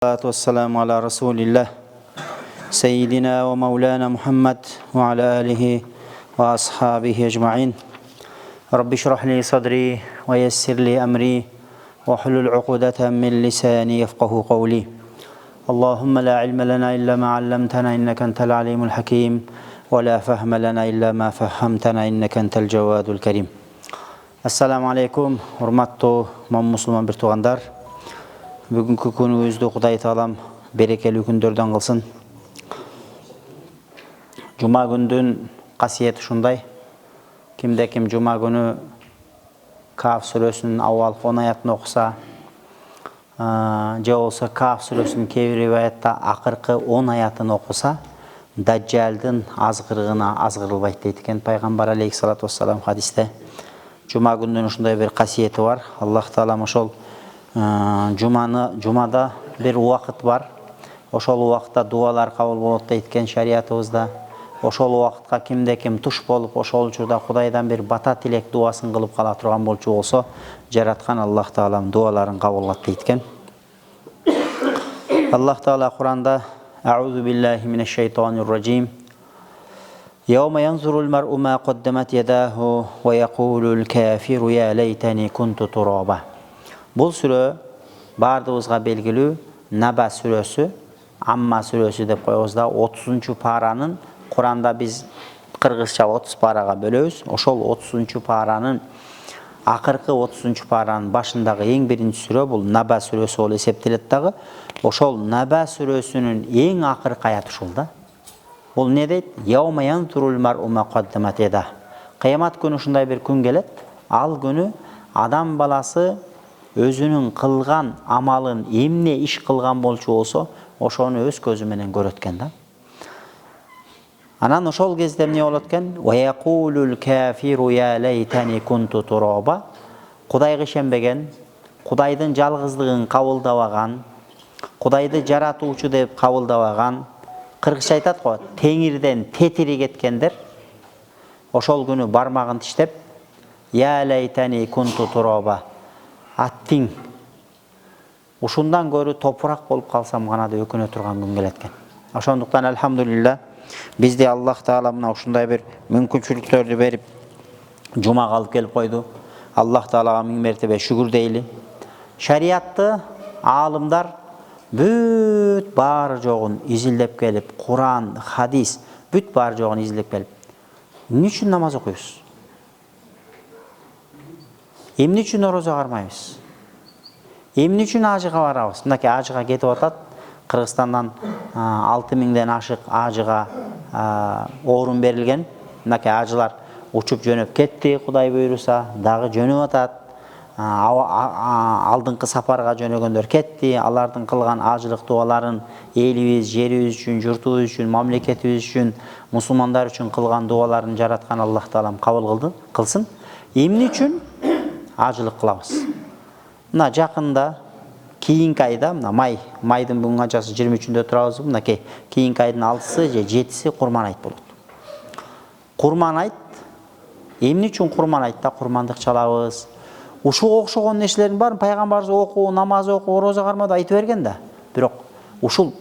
والصلاة والسلام على رسول الله سيدنا ومولانا محمد وعلى آله وأصحابه أجمعين. رب اشرح لي صدري ويسر لي أمري واحلل عقدة من لساني يفقه قولي. اللهم لا علم لنا إلا ما علمتنا إنك أنت العليم الحكيم ولا فهم لنا إلا ما فهمتنا إنك أنت الجواد الكريم. السلام عليكم урматтуу мусулман бир туугандар. Бүгүнкү күнүбүздү Кудай таалам берекелүү күндөрдөн кылсын. Жума күндүн касиети ушундай. Кимде ким жума күнү Каф сүрөсүнүн авалкы 10 аятын окуса, же болбосо Каф сүрөсүнүн кээ бир риwayatта акыркы 10 аятын окуса, Даджалдын азгырыгына азгырылбайт дейт экен пайгамбар алейхиссалату вассалам хадисте. Жума күнүнүн ушундай бир касиети бар. Аллах таалам ошол жумада бир убакыт бар. Ошол убакытта дуалар кабыл болот дейт экен шариятыбызда. Ошол убакытка кимде ким туш болуп, ошол учурда Кудайдан бир бата тилек дуасын кылып кала турган болчу болсо, жараткан Аллах таалам дуаларын кабыл кылат дейт экен. Аллах таала Куранда Аузу биллахи минеш шайтанир раджим. يوم ينظر المرء ما قدمت يداه ويقول الكافر يا ليتني كنت ترابا. Бұл сүрө бардыбызга белгилүү Наба сүрөсү, Амма сүрөсү деп коебуз да 30-чу паранын Куранда биз кыргызча 30 парага бөлөбүз. Ошол 30-чу паранын акыркы 30-чу паранын башындагы эң биринчи сүрө бул Наба сүрөсү болуп эсептелет дагы. Ошол Наба сүрөсүнүн эң акыркы аяты ушул да. Бул не дейт? Яума янзурул мар'у ма каддамат яда. Кыямат күнү ушундай бир күн келет. Ал күнү адам баласы өзүнүн кылган амалын эмне иш кылган болчу болсо, ошону өз көзү менен көрөт экен да. Анан ошол кезде эмне болот экен? Ва якулул кафиру я лайтани кунту тураба. Кудайга ишенбеген, Кудайдын жалгыздыгын кабылдабаган, Кудайды жаратуучу деп кабылдабаган, кыргызча айтат го, теңирден тетири кеткендер ошол күнү бармагын тиштеп, я лайтани кунту тураба. Аттиң ушундан көрү топурак болуп калсам гана деп өкүнө турган күн келет экен. Ошондуктан алхамдулилла бизде Аллах таала мына ушундай бир мүмкүнчүлүктөрдү берип жумага алып келип койду. Аллах таалага миң мертебе шүгүр дейли. Шариатты аалымдар бүт баары жогун изилдеп келип, Куран, хадис бүт баары жогун изилдеп келип, эмне үчүн намаз окуйбуз? Эмне үчүн орозо кармайбыз? Эмне үчүн ажыга барабыз? Мынакей ажыга кетип атат. Кыргызстандан 6000ден ашык ажыга орун берилген. Мынакей ажылар учуп жөнөп кетти, Кудай буйруса, дагы жөнөп атат. Алдыңкы сапарга жөнөгөндөр кетти. Алардын кылган ажылык дуаларын элибиз, жерибиз үчүн, журтубуз үчүн, мамлекетибиз үчүн, мусулмандар үчүн кылган дуаларын жараткан Аллах таалам кабыл кылсын. Эмне үчүн ажылык кылабыз? Мына жакында кийинки айда, мына майдын бүгүн канчасы 23-үндө турабыз. Мынакей кийинки айдын 6-сы же 7-си Курман айт болот. Курман айт. Эмне үчүн Курман айтта курмандык чалабыз? Ушуга окшогон нерселердин баарын пайгамбарыбыз окуу, намаз окуу, орозо кармады айтып берген да. Бирок ушул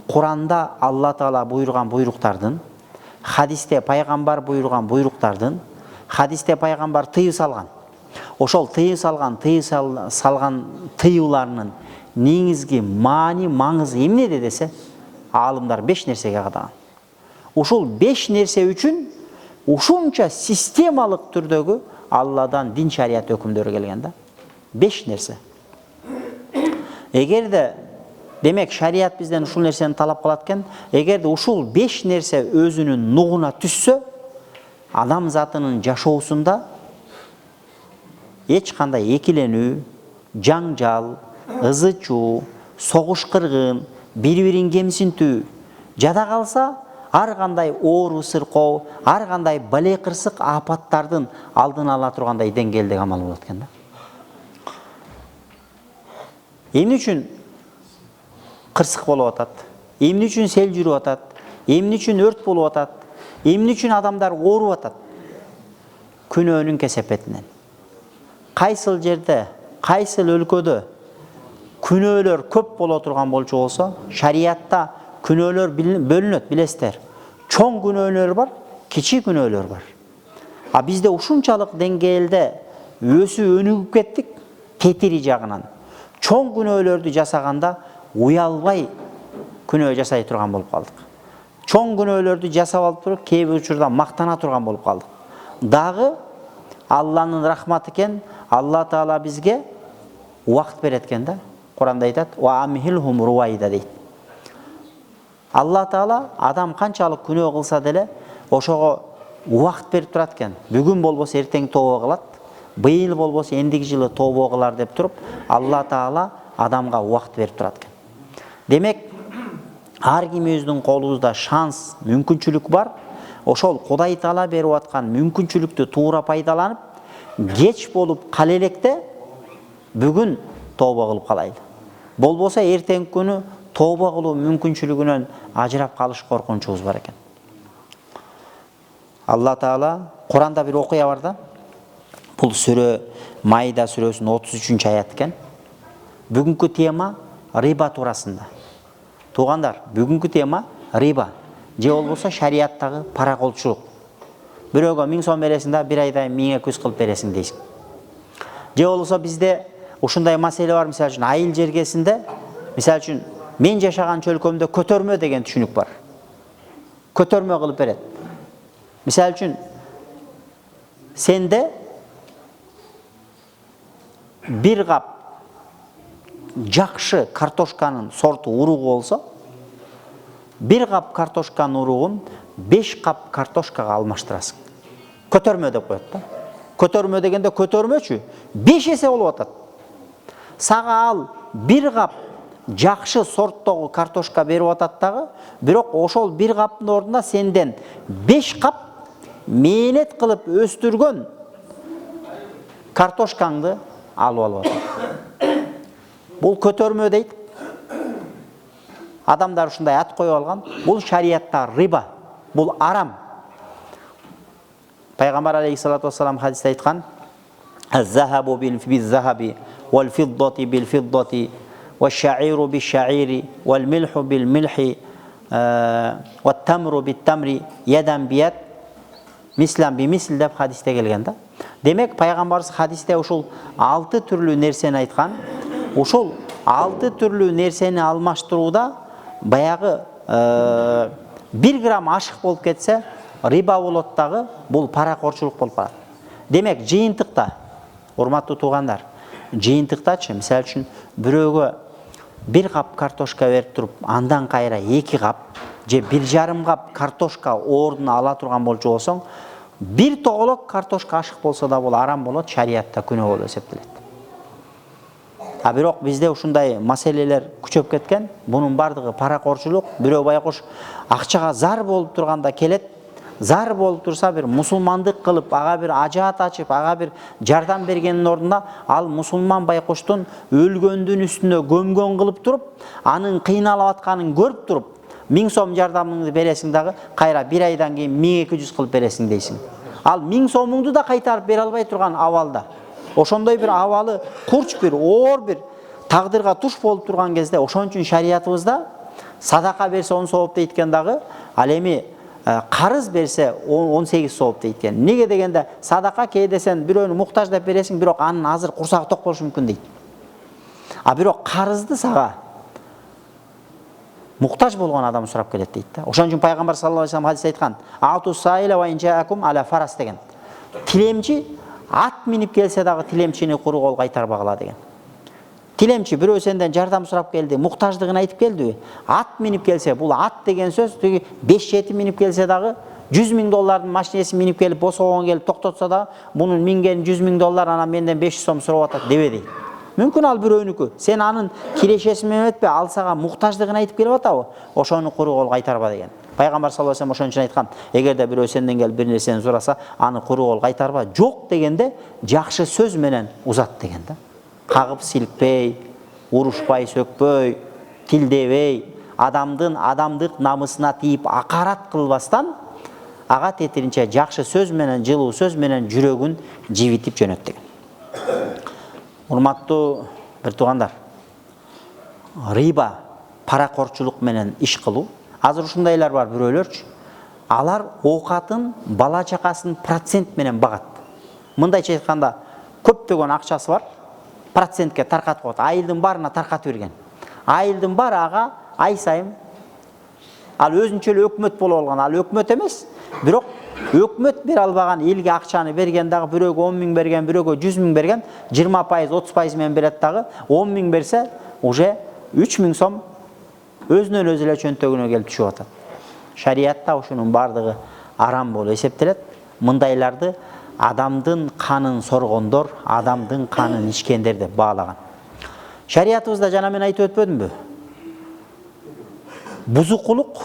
Куранда Алла таала буйруган буйруктардын, хадисте пайгамбар буйруган буйруктардын, хадисте пайгамбар тыйып салган. Ошол тыйып салган тыюуларынын негизги маңызы эмнеде десе, аалымдар 5 нерсеге кадаган. Ушул 5 нерсе үчүн ушунча системалык түрдөгү Алладан дин шарият өкүмдөрү келген да. 5 нерсе. Эгерде демек шарият бизден ушул нерсени талап кылат экен, эгерде ушул 5 нерсе өзүнүн нугуна түшсө, адам затынын жашоосунда эч кандай экиленүү, жаңжал, ызы-чуу, согуш кыргын, бири-бирин кемсинтүү жада калса, ар кандай оору сыркоо, ар кандай бале кырсык апаттардын алдын ала тургандай деңгээлдеги амал болот экен да. Эмне үчүн кырсык болуп атат? Эмне үчүн сел жүрүп атат? Эмне үчүн өрт болуп атат? Эмне үчүн адамдар ооруп атат? Күнөөнүн кесепетинен. Кайсыл жерде, кайсыл өлкөдө күнөөлөр көп боло турган болчу болсо, шариатта күнөөлөр бөлүнөт, билесиздер. Чоң күнөөлөр бар, кичи күнөөлөр бар. А бизде ушунчалык деңгээлде өсүп өнүгүп кеттик кетири жагынан. Чоң күнөөлөрдү жасаганда уялбай күнөө жасай турган болуп калдык. Чоң күнөөлөрдү жасап алып туруп, кээ бир учурда мактана турган болуп калдык. Дагы Алланын рахматы экен, Алла Таала бизге убакыт берет экен да. Куранда айтат: "Ва амхилхум руайда" дейт. Алла Таала адам канчалык күнөө кылса деле, ошого убакыт берип турат экен. Бүгүн болбосо эртең тообо кылат, быйыл болбосо эндиги жылы тообо кылар деп туруп, Алла Таала адамга убакыт берип турат экен. Демек, ар кимибиздин колубузда шанс, мүмкүнчүлүк бар. Ошол Кудай Таала берип аткан мүмкүнчүлүктү туура пайдаланып, кеч болуп кала электе бүгүн тообо кылып калайлы. Болбосо эртең күнү тообо кылуу мүмкүнчүлүгүнөн ажырап калыш коркунучубуз бар экен. Алла Таала Куранда бир окуя бар да. Бул сүрө Майда сүрөсүнүн 33 аят экен. Бүгүнкү тема риба туурасында. Туугандар, бүгүнкү тема риба. Же болбосо шариаттагы параколчулук. Бирөөгө 1000 сом бересиң да, бир айда 1200 кылып бересиң дейсиң. Же болбосо бизде ушундай маселе бар, мисалы үчүн айыл жергесинде, мисалы үчүн мен жашаган чөлкөмдө көтөрмө деген түшүнүк бар. Көтөрмө кылып берет. Мисалы үчүн сенде бир кап жакшы картошканын сорту уругу болсо, бир кап картошканын уругун 5 кап картошкага алмаштырасың. Көтөрмө деп коет да. Көтөрмө дегенде көтөрмөчү 5 эсе болуп атат. Сага ал бир кап жакшы сорттогу картошка берип атат дагы, бирок ошол бир каптын ордуна сенден 5 кап мээнет кылып өстүргөн картошкаңды алып алып атат. Бул көтөрмө дейт. Адамдар ушундай ат коюп алган. Бул шариатта риба. Бул арам. Пайгамбар алейхиссалату вассалам хадисте айткан: "Az-zahabu bil-zahabi wal-fiddati bil-fiddati wash-sha'iru bish-sha'iri wal-milhu bil-milhi wat-tamru bit-tamri yadan biyad мислам бимисл" деп хадисте келген да. Демек, пайгамбарыбыз хадисте ушул 6 түрлүү нерсени айткан. Ушул 6 түрлүү нерсени алмаштырууда баягы 1 грамм ашык болуп кетсе, риба болот дагы, бул паракорчулук болуп калат. Демек, жыйынтыкта, урматтуу туугандар, жыйынтыктачы, мисалы үчүн бирөөгө 1 кап картошка берип туруп, андан кайра 2 кап же 1,5 кап картошка ордуна ала турган болчу болсоң, бир тоголок картошка ашык болсо да бул арам болот, шариатта күнөө болуп эсептелет. А бирок бизде ушундай маселелер күчөп кеткен. Бунун бардыгы паракорчулук. Бирөө байкуш акчага зар болуп турганда келет. Зар болуп турса, бир мусулмандык кылып, ага бир ажаат ачып, ага бир жардам бергендин ордуна, ал мусулман байкуштун өлгөндүн үстүнө көмгөн кылып туруп, анын кыйналып атканын көрүп туруп, 1000 сом жардамыңды бересиң дагы, кайра бир айдан кийин 1200 кылып бересиң дейсиң. Ал 1000 сомуңду да кайтарып бере албай турган абалда. Ошондой бир абалы курч, бир оор, бир тагдырга туш болуп турган кезде, ошон үчүн шариятыбызда садака берсе 10 сооп дейт экен дагы, ал эми карыз берсе 18 сооп дейт экен. Неге дегенде, садака кээде сен бирөөнү муктаж деп бересиң, бирок анын азыр курсагы ток болушу мүмкүн дейт. А бирок карызды сага муктаж болгон адам сурап келет дейт да. Ошон үчүн пайгамбар саллаллаху алейхи вассалам хадисте айткан: "Ату сайла ва инжаакум аля фарас" деген. Тилемчи ат минип келсе дагы тилемчини куру кол кайтарбагыла деген. Тилемчи бирөө сенден жардам сурап келди, муктаждыгын айтып келдиби? Ат минип келсе, бул ат деген сөз 5-7 минип келсе дагы, 100 000 доллардын машинеси минип келип, босогон келип токтотса да, бунун минген 100 000 доллар, анан менден 500 сом сурап атат дебе дейт. Мүмкүн ал бирөөнүкү. Сен анын кирешеси менен этпе, ал сага муктаждыгын айтып келип атабы? Ошону куру кол кайтарба деген. Пайгамбар саллаллаху алейхи вассалам ошон үчүн айткан: "Эгерде бирөө сенден келип бир нерсени сураса, аны куру кол кайтарба. Жок дегенде жакшы сөз менен узат" деген да. Кагып силкпей, урушпай, сөкпөй, тилдебей, адамдык намысына тийип акарат кылбастан, ага тетиринче жакшы сөз менен, жылуу сөз менен жүрөгүн жибитип жөнөт деген. Урматтуу бир туугандар, риба, парақорчулук менен иш кылуу. Азыр ушундайлар бар бирөөлөрчү. Алар оокатын, бала чакасын процент менен багат. Мындайча айтканда, көптөгөн акчасы бар, процентке таркатып коет. Айылдын баарына таркатып берген. Айылдын баары ага ай сайын ал өзүнчө эле өкмөт болуп алган. Ал өкмөт эмес, бирок өкмөт бере албаган элге акчаны берген дагы бирөөгө 10 миң берген, бирөөгө 100 миң берген, 20%, 30% менен берет дагы 10 миң берсе, уже 3 миң сом өзүнөн өзү эле чөнтөгүнө келип түшүп атат. Шариатта ушунун бардыгы арам болуп эсептелет. Мындайларды адамдын канын соргондор, адамдын канын ичкендер деп баалаган. Шариатыбызда жана мен айтып өтпөдүмбү? Бузукулук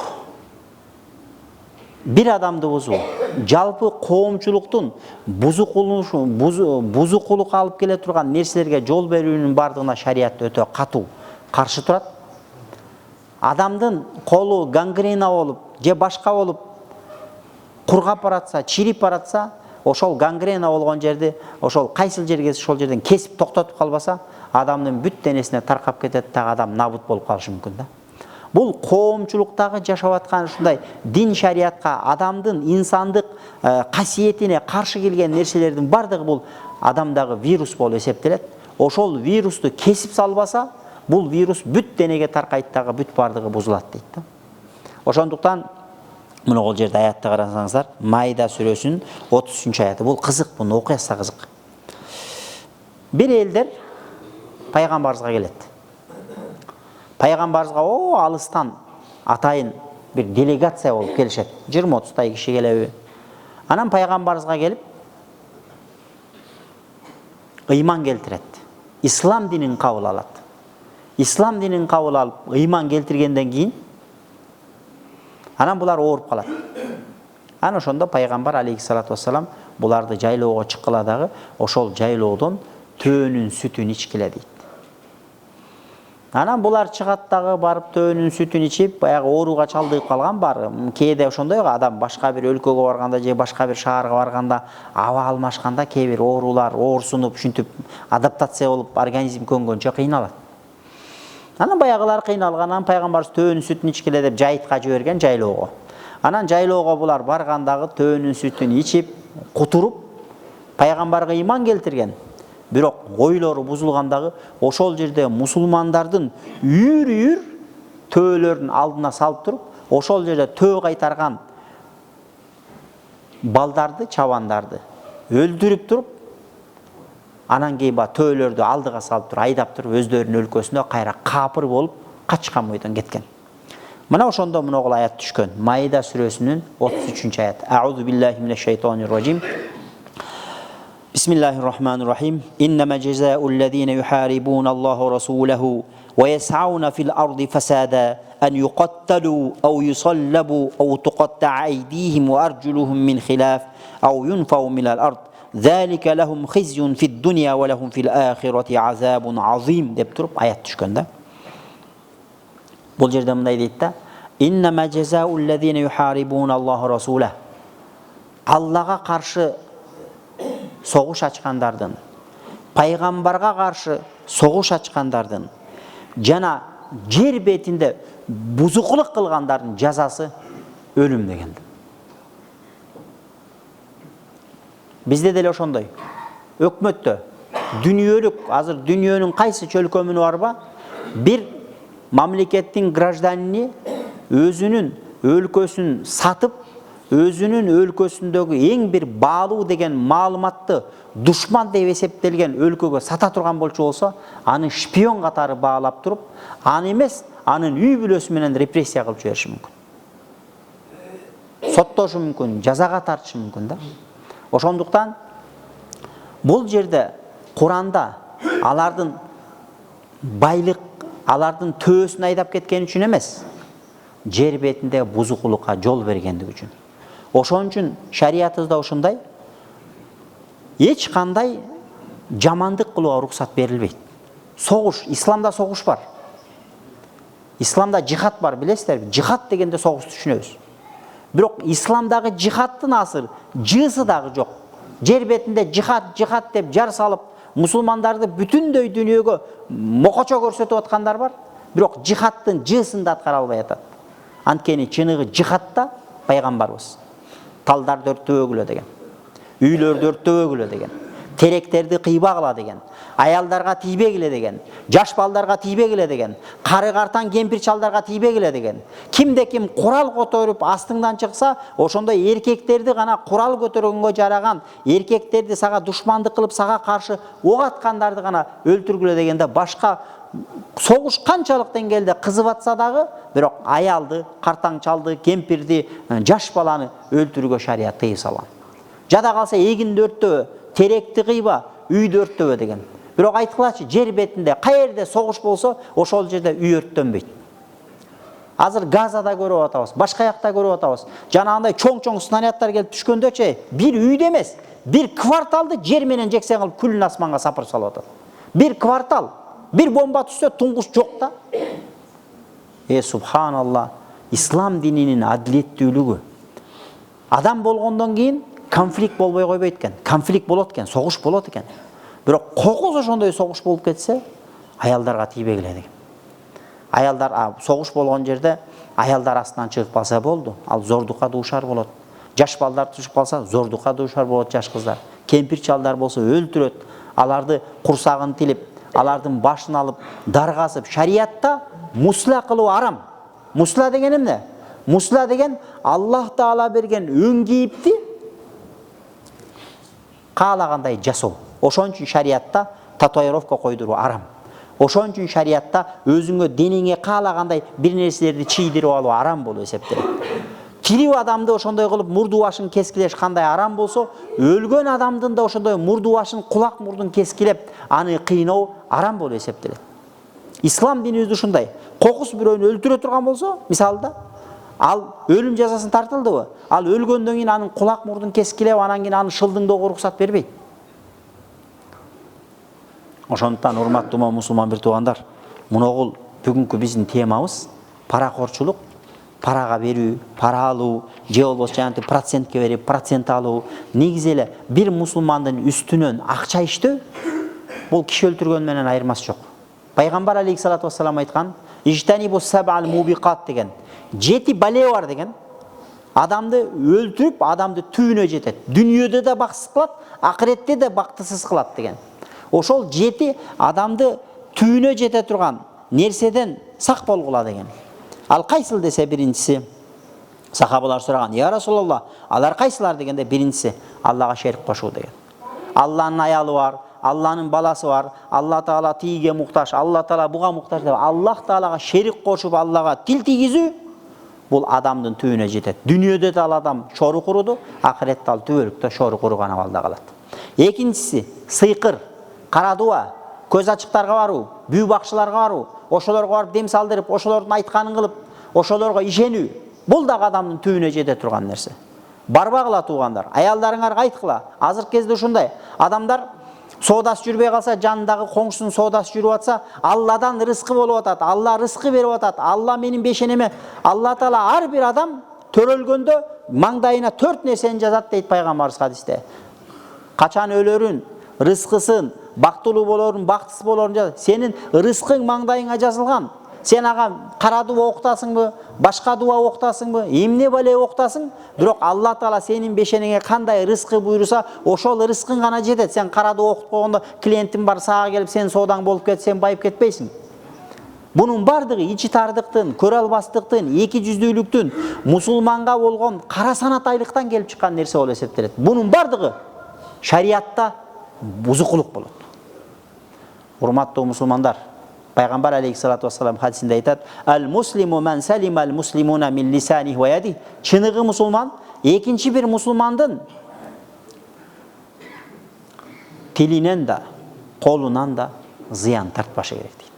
bir адамды бузуу, жалпы коомчулуктун бузукулук алып келе турган нерселерге жол берүүнүн бардыгына шариат өтө катуу каршы турат. Адамдын колу гангрена болуп, же башка болуп кургап баратса, чирип баратса, ошол гангрена болгон жерди, ошол кайсыл жерге ошол жерден кесип токтотуп калбаса, адамдын бүт денесине таркап кетет, так адам набут болуп калышы мүмкүн да. Бул коомчулуктагы жашап аткан ушундай дин шариатка, адамдын инсандык касиетине каршы келген нерселердин бардыгы бул адамдагы вирус болуп эсептелет. Ошол вирусту кесип салбаса, бул вирус бүт денеге таркайт дагы, бүт бардыгы бузулат дейт да. Ошондуктан мына бул жерде аятты карасаңыздар, Майда сүрөсүнүн 33-аяты. Бул кызык, бунун окуясы кызык. Бир элдер пайгамбарыбызга келет. Пайгамбарыбызга алыстан атайын бир делегация болуп келишет. 20-30 киши келеби. Анан пайгамбарыбызга келип ыйман келтирет. Ислам динин кабыл алат. Ислам динин кабыл алып, ыйман келтиргенден кийин анан булар ооруп калат. Анан ошондо пайгамбар алейхиссалату вассалам буларды жайлоого чыккыла дагы, ошол жайлоодон төөнүн сүтүн ичкиле дейт. Анан булар чыгат дагы, барып төөнүн сүтүн ичип, баягы ооруга чалдыгып калган бар. Кээде ошондой адам башка бир өлкөгө барганда же башка бир шаарга барганда, аба алмашканда кээ бир оорулар оорсунуп, ушинтип адаптация болуп организм көнгөнчө кыйналат. Анан баягылар кыйналганан пайгамбарыбыз төөнүн сүтүн ичкиле деп жайытка жиберген жайлоого. Анан жайлоого булар баргандагы төөнүн сүтүн ичип, кутуруп, пайгамбарга ыйман келтирген. Бирок ойлору бузулгандагы ошол жерде мусулмандардын үйүр-үйүр төөлөрүн алдына салып туруп, ошол жерде төө кайтарган балдарды, чабандарды өлтүрүп туруп, анан кийин төөлөрдү алдыга салып туруп, айдап туруп, өздөрүнүн өлкөсүнө кайра капыр болуп качкан бойдон кеткен. Мына ошондо мына аят түшкөн. Майда сүрөсүнүн 33-аят. Аузу биллахи минеш шайтанир ражим. Bismillahirrahmanirrahim. İnnema cezaa'ullezine yuharibun Allahu rasulahu ve yes'auna fil ardı fasada en yuqattalu aw yusallabu aw tuqatta'a aydihim ve arjuluhum min khilaf aw yunfaw minal ard. Zalika lahum khizyun fid dunya ve lahum fil ahireti azabun azim dep turup ayat düşkönde. Bul жерде мындай дейт да: İnnema cezaa'ullezine yuharibun Allahu rasulahu. Аллага каршы согуш ачкандардын, пайгамбарга каршы согуш ачкандардын жана жер бетинде бузукулук кылгандардын жазасы өлүм деген. Бизде деле ошондой. Өкмөттө дүнүйөлүк, азыр дүнүйөнүн кайсы чөлкөмүнө барба, бир мамлекеттин гражданини өзүнүн өлкөсүн сатып, өзүнүн өлкөсүндөгү эң бир баалуу деген маалыматты душман деп эсептелген өлкөгө сата турган болчу болсо, аны шпион катары баалап туруп, аны эмес, анын үй бүлөсү менен репрессия кылып жибериши мүмкүн. Соттошу мүмкүн, жазага тартышы мүмкүн да. Ошондуктан бул жерде Куранда алардын байлык, алардын төөсүн айдап кеткен үчүн эмес, жер бетинде бузукулукка жол бергендиги үчүн. Ошон үчүн шариятыбызда ошондой эч кандай жамандык кылууга уруксат берилбейт. Согуш, исламда согуш бар. Исламда жихад бар, билесиздерби? Жихад дегенде согуш түшүнөбүз. Бирок исламдагы жихадтын асыл жыысы дагы жок. Жер бетинде жихад деп жар салып, мусулмандарды бүтүндөй дүнүйөгө мокочо көрсөтүп аткандар бар. Бирок жихадтын жысын да аткара албай атат. Анткени чыныгы жихадта пайгамбарыбыз талдарды өрттөбөгүлө деген, үйлөрдү өрттөбөгүлө деген, теректерди кыйба кыла деген, аялдарга тийбегиле деген, жаш балдарга тийбегиле деген, кары картан кемпир чалдарга тийбегиле деген. Кимде ким курал көтөрүп астыңдан чыкса, ошондой эркектерди гана курал көтөргөнгө жараган, эркектерди сага душмандык кылып сага каршы ок аткандарды гана өлтүргүлө дегенде башка согуш канчалык деңгээлде кызып атса дагы, бирок аялды, картаң чалды, кемпирди, жаш баланы өлтүрүүгө шарият тыйым салган. Жада калса эгинди өрттөбө, теректи кыйба, үйдү өрттөбө деген. Бирок айткылачы, жер бетинде каерде согуш болсо, ошол жерде үй өрттөнбөйт. Азыр Газада көрүп атабыз, башка жакта көрүп атабыз. Жанагындай чоң-чоң снарядтар келип түшкөндөчө, бир үйдө эмес, бир кварталды жер менен жексен кылып күлүн асманга сапырып салып атат. Бир квартал, бир бомба түшсө туңгуш жок да. Субханалла, ислам дининин адилеттүүлүгү. Адам болгондон кийин конфликт болбой койбойт экен. Конфликт болот экен, согуш болот экен. Бирок кокус ошондой согуш болуп кетсе, аялдарга тийбегиле деген. Аялдар согуш болгон жерде аялдар астынан чыгып калса болду. Ал зордукка дуушар болот. Жаш балдар түшүп калса, зордукка дуушар болот жаш кыздар. Кемпир чалдар болсо өлтүрөт. Аларды курсагын тилип, алардын башын алып, даргасып, шариятта мусла кылуу арам. Мусла деген эмне? Мусла деген Аллах Таала берген өң кийипти каалагандай жасоо. Ошон үчүн шариятта татуировка койдуруу арам. Ошон үчүн шариятта өзүңө денеңе каалагандай бир нерселерди чийдирип алуу арам болуп эсептелет. Тирүү адамды ошондой кылып мурду башын кескилеш кандай арам болсо, өлгөн адамдын да ошондой мурду башын, кулак мурдун кескилеп, аны кыйноо арам болуп эсептелет. Ислам динибиз ушундай. Кокус бирөөнү өлтүрө турган болсо, мисалда, ал өлүм жазасын тартылдыбы? Ал өлгөндөн кийин анын кулак мурдун кескилеп, анан кийин аны шылдыңдоого уруксат бербейт. Ошондуктан урматтуу мусулман бир туугандар, муногул бүгүнкү биздин темабыз паракорчулук, парага берүү, пара алуу, же болбосо жанагы процентке берип, процент алуу. Негизи эле бир мусулмандын үстүнөн акча иштөө бул киши өлтүргөн менен айырмасы жок. Пайгамбар алейхиссалату вассалам айткан, "Ижтанибу саб'ал мубиқат" деген, 7 бале бар деген. Адамды өлтүрүп, адамды түбүнө жетет. Дүнүйөдө да баксыз кылат, акыретте да бактысыз кылат деген. Ошол 7 адамды түбүнө жете турган нерседен сак болгула деген. Ал кайсыл десе биринчиси, сахабалар сураган, "Я Расулалла, алар кайсылар?" дегенде биринчиси Аллага шерик кошуу деген. Алланын аялы бар, Алланын баласы бар, Алла Таала тийге муктаж, Алла Таала буга муктаж деп Аллах Таалага шерик кошуп Аллага тил тийгизүү бул адамдын түбүнө жетет. Дүнүйөдө да ал адам шору куруду, акыретте ал түбөлүктө шору куруган абалда калат. Экинчиси сыйкыр, кара дуа, көз ачыктарга баруу, бүү бакчыларга баруу, ошолорго барып дем салдырып, ошолордун айтканын кылып, ошолорго ишенүү. Бул да адамдын түбүнө жете турган нерсе. Барбагыла туугандар, аялдарыңарга айткыла. Азыркы кезде ушундай адамдар соодасы жүрбөй калса, жанындагы коңшусунун соодасы жүрүп атса, Алладан рызкы болуп атат, Алла рызкы берип атат, Алла менин бешенеме, Алла Таала ар бир адам төрөлгөндө маңдайына 4 нерсени жазат дейт пайгамбарыбыз хадисте. Качан өлөрүн, рызкысын, бактылуу болорун, бактысыз болорун жазат. Сенин рызкың маңдайыңа жазылган. Сен ага кара дуа октасыңбы, башка дуа октасыңбы, эмне бале октасың, бирок Алла Таала сенин бешенеңе кандай рызкы буйруса, ошол рызкың гана жетет. Сен кара дуа окуткондо клиентиң бар, сага келип сен соодаң болуп кетсе, сен байып кетпейсиң. Бунун бардыгы ичи тардыктын, көрө албастыктын, эки жүздүүлүктүн, мусулманга болгон кара санатайлыктан келип чыккан нерсе болуп эсептелет. Бунун бардыгы шариятта бузукулук болот. Урматтуу мусулмандар, Пайгамбар алейхиссалату вассалам хадисинде айтат: "Ал-муслиму ман салима ал-муслимуна мин лисаниhi ва яди". Чыныгы мусулман экинчи бир мусулмандын тилинен да, колунан да зыян тартпашы керек дейт.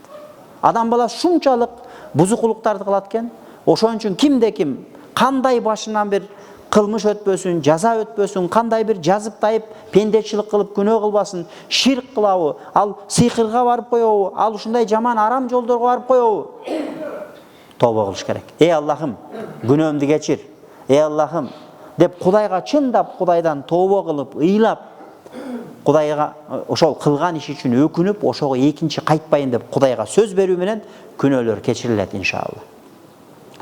Адам баласы шунчалык бузукулуктарды кылат экен. Ошон үчүн кимде ким кандай башынан бир кылмыш өтпөсүн, жаза өтпөсүн, кандай бир жазып тайып, пендечилик кылып күнөө кылбасын, ширк кылабы, ал сыйкырга барып коебу, ал ушундай жаман арам жолдорго барып коебу? Тобо кылыш керек. Эй Аллахым, күнөөмдү кечир. Эй Аллахым деп Кудайга чындап Кудайдан тобо кылып, ыйлап, Кудайга ошол кылган иш үчүн өкүнүп, ошого экинчи кайтпайын деп Кудайга сөз берүү менен күнөөлөр кечирилет иншалла.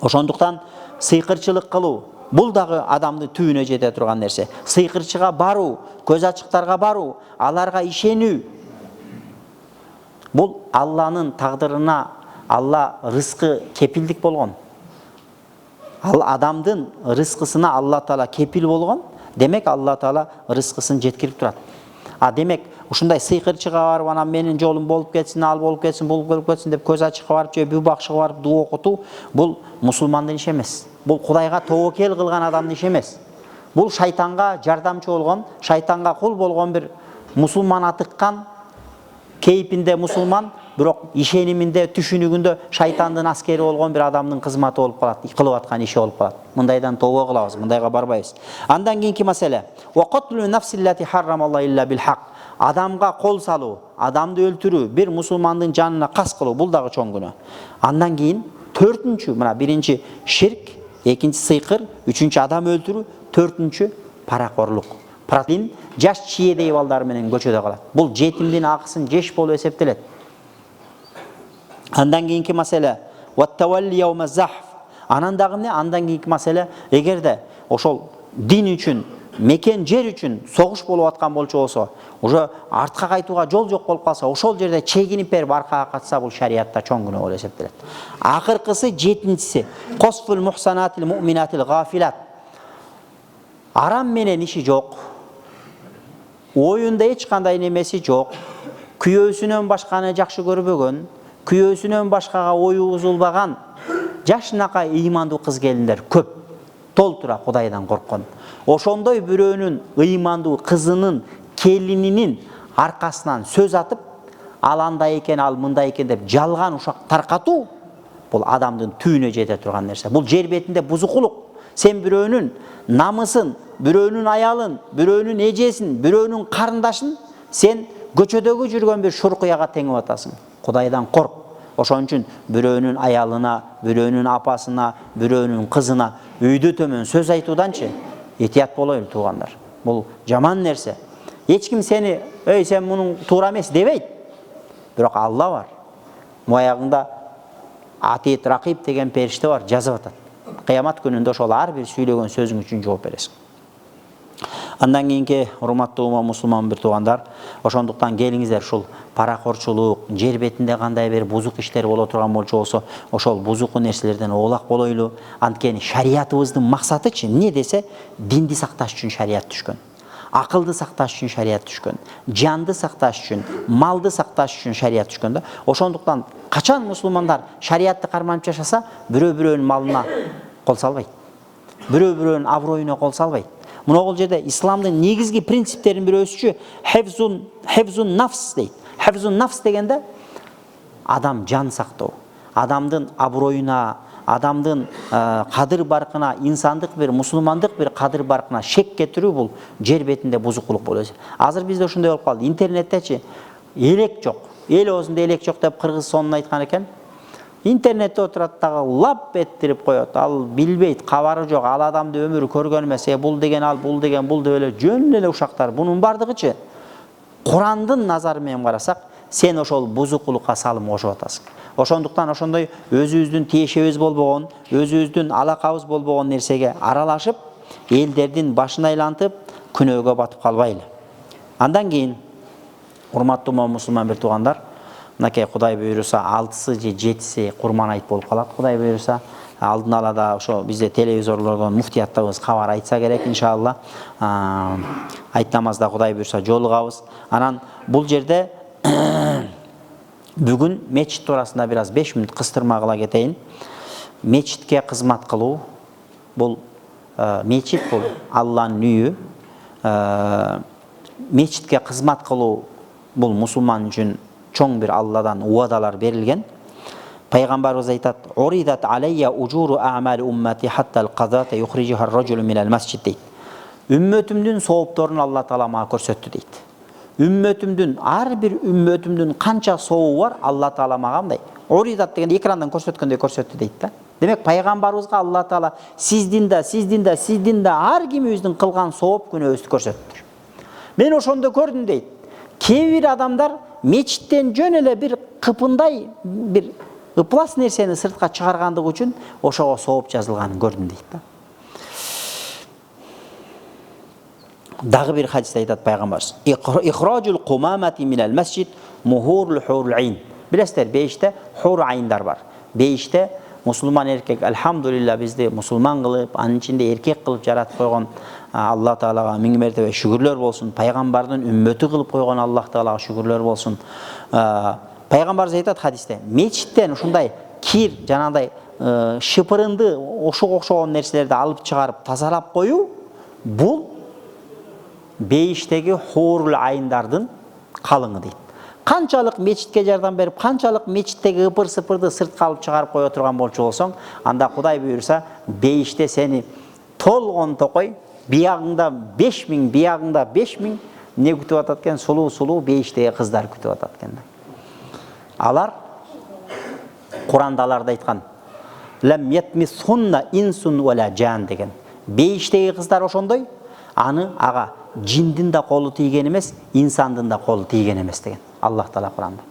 Ошондуктан сыйкырчылык кылуу бул дагы адамдын түбүнө жете турган нерсе. Сыйкырчыга баруу, көз ачыктарга баруу, аларга ишенүү. Бул Алланын тагдырына, Алла рызкы кепилдик болгон. Ал адамдын рызкысына Алла Таала кепил болгон. Демек Алла Таала рызкысын жеткирип турат. Демек ушундай сыйкырчыга барып, анан менин жолум болуп кетсин, ал болуп кетсин, бул болуп кетсин деп көз ачыкка барып, же бүү бакшыга барып дуу окутуу, бул мусулмандын иши эмес. Бул Кудайга тобокел кылган адамдын иши эмес. Бул шайтанга жардамчы болгон, шайтанга кул болгон бир мусулман атыккан, кейпинде мусулман, бирок ишениминде, түшүнүгүндө шайтандын аскери болгон бир адамдын кызматы болуп калат, кылып аткан иши болуп калат. Мындайдан тобо кылабыз, мындайга барбайбыз. Андан кийинки маселе: "Ва qatlun nafsi allati harramallahu illa bil haqq." Адамга кол салуу, адамды өлтүрүү, бир мусулмандын жанына кас кылуу, бул дагы чоң күнөө. Андан кийин төртүнчү, мына биринчи ширк, экинчи сыйкыр, үчүнчү адам өлтүрүү, төртүнчү паракорлук. Пратлин жаш чиедей балдар менен көчөдө калат. Бул жетимдин акысын жеш болуп эсептелет. Андан кийинки маселе: "Ваттавалли яума захф." Анан дагы эмне? Андан кийинки маселе: эгерде ошол дин үчүн, мекен жер үчүн согуш болуп аткан болчу болсо, уже артка кайтууга жол жок болуп калса, ошол жерде чегинип берип аркага катса, бул шариатта чоң күнөө болуп эсептелет. Акыркысы, жетинчиси: "Qasful muhsanatil mu'minatil ghafilat." Арам менен иши жок. Оюнда эч кандай немеси жок. Күйөөсүнөн башканы жакшы көрбөгөн, күйөөсүнөн башкага ою бузулбаган жашынакай ыймандуу кыз келиндер көп. Толтура Кудайдан корккон. Ошондой бирөөнүн ыймандуу кызынын, келининин аркасынан сөз атып, ал андай экен, ал мындай экен деп жалган ушак таркатуу, бул адамдын түбүнө жете турган нерсе. Бул жер бетинде бузукулук. Сен бирөөнүн намысын, бирөөнүн аялын, бирөөнүн эжесин, бирөөнүн карындашын сен көчөдөгү жүргөн бир шуркуяга теңип атасың. Кудайдан корк. Ошон үчүн бирөөнүн аялына, бирөөнүн апасына, бирөөнүн кызына өйдө төмөн сөз айтууданчы этият болойлу туугандар. Бул жаман нерсе. Эч ким сени, "Эй, сен мунун туура эмес" дебейт. Бирок Алла бар. Моягыңда Атит Ракиб деген периште бар, жазып атат. Кыямат күнүндө ошол ар бир сүйлөгөн сөзүң үчүн жооп бересиң. Андан кийинки урматтуу мусулман бир туугандар, ошондуктан келиңиздер ушул паракорчулук, жер бетинде кандай бир бузук иштер боло турган болчу болсо, ошол бузуку нерселерден оолак болойлу. Анткени шариятыбыздын максатычы эмне десе, динди сакташ үчүн шарият түшкөн. Акылды сакташ үчүн шарият түшкөн. Жанды сакташ үчүн, малды сакташ үчүн шарият түшкөн да. Ошондуктан качан мусулмандар шариятты карманып жашаса, бирөө-бирөөнүн малына кол салбайт. Бирөө-бирөөнүн аброюна кол салбайт. Мына бул жерде исламдын негизги принциптеринин бирөөсүчү хевзун нафс дейт. Хевзун нафс дегенде адам жан сактоо, адамдын аброюна, адамдын кадыр баркына, инсандык бир, мусулмандык бир кадыр баркына шек кетирүү, бул жер бетинде бузукулук болот. Азыр бизде ошондой болуп калды. Интернеттечи элек жок. Эл оозунда элек жок деп кыргыз сонун айткан экен. Интернетте отурат дагы лап эттирип коет. Ал билбейт, кабары жок. Ал адамды өмүрү көргөн эмес. Бул деген ал, бул деген бул деп эле жөн эле ушактар. Бунун бардыгычы Курандын назары менен карасак, сен ошол бузукулукка салым кошуп атасың. Ошондуктан ошондой өзүбүздүн тиешебиз болбогон, өзүбүздүн алакабыз болбогон нерсеге аралашып, элдердин башын айлантып, күнөөгө батып калбайлы. Андан кийин урматтуу мусулман бир туугандар, мынакей Кудай буйруса 6-сы же 7-си Курман айт болуп калат. Кудай буйруса алдын ала да ошо бизде телевизорлордон муфтияттабыз кабар айтса керек иншалла. Айт намазда Кудай буйруса жолугабыз. Анан бул жерде бүгүн мечит туурасында бир аз 5 мүнөт кыстырма кыла кетейин. Мечитке кызмат кылуу, бул мечит бул Алланын үйү. Мечитке кызмат кылуу бул мусулман үчүн чоң бир Алладан уадалар берилген. Пайгамбарыбыз айтат: "Уридат алайя ужуру а'мали уммати хатта al-qadata yukhrijuha ar-rajulu min al-masjid" дейт. Үммөтүмдүн соопторун Алла Таала мага көрсөттү дейт. Үммөтүмдүн, ар бир үммөтүмдүн канча сообу бар, Алла Таала мага мындай. Уридат дегенде экрандан көрсөткөндөй көрсөттү дейт да. Демек пайгамбарыбызга Алла Таала сиздин да ар кимибиздин кылган сооп күнөөбүздү көрсөттүр. Мен ошондо көрдүм дейт. Kээ бир адамдар мечиттен жөн эле бир кыпындай бир ыплас нерсени сыртка чыгаргандыгы үчүн ошого сооп жазылганын көрдүм дейт да. Дагы бир хадисте айтат пайгамбарыбыз: "Ихраджул кумамати минал масжид мухурул хурул айн". Билесиздер, бейиште хур айндар бар. Бейиште мусулман эркек, алхамдулилла, бизди мусулман кылып, анын ичинде эркек кылып жаратып койгон Аллах Таалага миң мертебе шүгүрлөр болсун. Пайгамбардын үммөтү кылып койгон Аллах Таалага шүгүрлөр болсун. Пайгамбарыбыз айтат хадисте, мечиттен ушундай кир, жанагындай шыпырынды, ошого окшогон нерселерди алып чыгарып тазалап коюу бул бейиштеги хурул айындардын калыңы дейт. Канчалык мечитке жардам берип, канчалык мечиттеги ыпыр-сыпырды сыртка алып чыгарып кое турган болчу болсоң, анда Кудай буйрса, бейиште сени толгон токой, биягыңда 5000, биягыңда 5000 не күтүп атат экен? Сулуу бейиштеги кыздар күтүп атат экен. Алар Курандаларда айткан: "Лам ятмисхунна инсун вала жан" деген. Бейиштеги кыздар ошондой, аны ага жиндин да колу тийген эмес, инсандын да колу тийген эмес деген. Аллах Таала Куранда.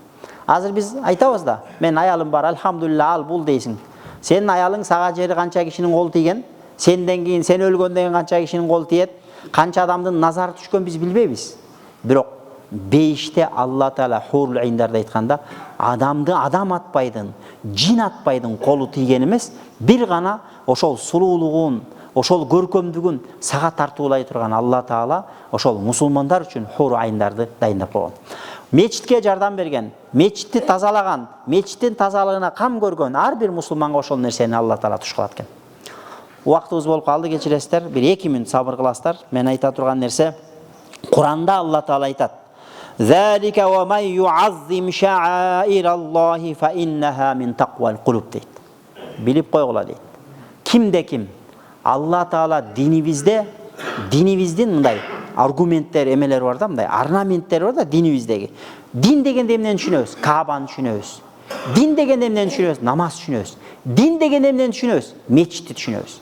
Азыр биз айтабыз да, мен аялым бар, алхамдулилла, ал бул дейсиң. Сенин аялың сага жери канча кишинин колу тийген? Сенден кийин, сен өлгөндөн кийин канча кишинин колу тиет? Канча адамдын назары түшкөн биз билбейбиз. Бирок бейиште Алла Таала хурул айндарда айтканда, адамды адам атпайдын, жин атпайдын колу тийген эмес, бир гана ошол сулуулугун, ошол көркөмдүгүн сага тартуулай турган Алла Таала ошол мусулмандар үчүн хурул айндарды дайындап койгон. Мечитке жардам берген, мечитти тазалаган, мечиттин тазалыгына кам көргөн ар бир мусулманга ошол нерсени Алла Таала туш кылат экен. Убактыбыз болуп калды, кечиресиздер, бир 2 мүнөт сабыр кыласыздар. Мен айта турган нерсе, Куранда Алла Таала айтат: "Залика ва ман юаззим шааираллахи фа иннаха мин тaqwal qulub" дейт. Билип койгула дейт. Кимде ким Алла Таала динибиздин мындай аргументтер, эмелер бар да, мындай орнаменттер бар да динибиздеги. Дин дегенде эмнени түшүнөбүз? Каабаны түшүнөбүз. Дин дегенде эмнени түшүнөбүз? Намаз түшүнөбүз. Дин дегенде эмнени түшүнөбүз? Мечитти түшүнөбүз.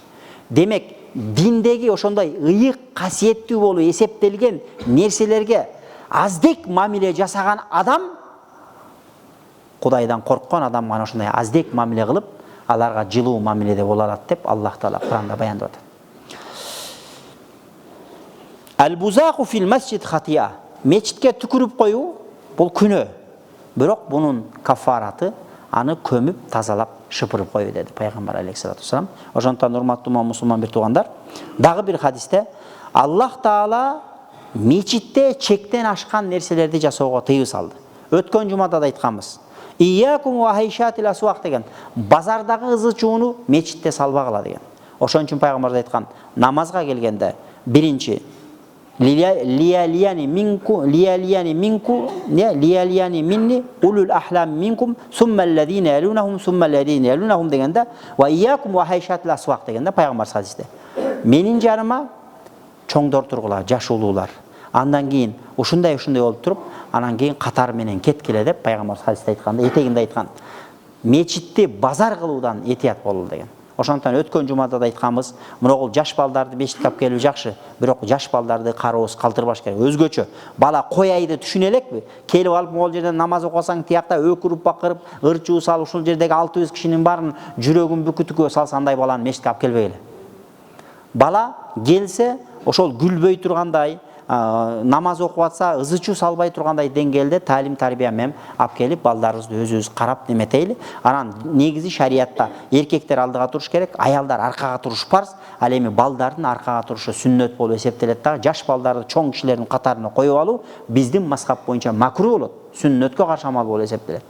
Демек, диндеги ошондой ыйык, касиеттүү болуп эсептелген нерселерге аздек мамиле жасаган адам, Кудайдан корккон адам гана ошондой аздек мамиле кылып, аларга жылуу мамиледе боло алат деп Аллах Таала Куранда баяндап атат. Ал-бузаку фил масжид хатия. Мечитке түкүрүп коюу бул күнөө. Бирок бунун кафараты аны көмүп, тазалап, шыпырып коюу деди пайгамбар алейхиссалату вассалам. Ошондон урматтуу мусулман бир туугандар, дагы бир хадисте Аллах Таала мечитте чектен ашкан нерселерди жасоого тыйым салды. Өткөн жумада да айтканбыз. Iyyakum wa hayşatil aswaq деген. Базардагы ызы-чууну мечитте салбагыла деген. Ошон үчүн пайгамбар айткан, намазга келгенде биринчи лиялияни минни улул ахлам минкум сумма аллазина ялунахум дегенде ва iyyakum wa hayşatil aswaq дегенде пайгамбар хадисте. Менин жарыма чоңдор тургула, жаш улуулар. Андан кийин ушундай болуп туруп, анан кийин катар менен кеткиле деп пайгамбар хадисте айтканда, этегинде айткан. Мечитти базар кылуудан этият болул деген. Ошондон өткөн жумада да айтканбыз, мурогул жаш балдарды мечитке алып келүү жакшы, бирок жаш балдарды кароосуз калтырбаш керек. Өзгөчө бала кояйды түшүнө элекпи? Келип алып могул жерден намаз окусаң, тиякта өкүрүп бакырып, ырчуу салып ушул жердеги 600 кишинин баарын жүрөгүн бүкүтүккө салса, андай баланы мечитке алып келбейли. Бала келсе, ошол күлбөй тургандай, намаз окуп атса, ызы-чуу салбай тургандай деңгээлде таалим тарбия менен алып келип балдарыбызды өзүбүз карап неметейли. Анан негизи шариатта эркектер алдыга туруш керек, аялдар аркага туруш парз. Ал эми балдардын аркага турушу сүннөт болуп эсептелет да. Жаш балдарды чоң кишилердин катарына коюп алуу биздин мазхаб боюнча макруh болот. Сүннөткө каршы амал болуп эсептелет.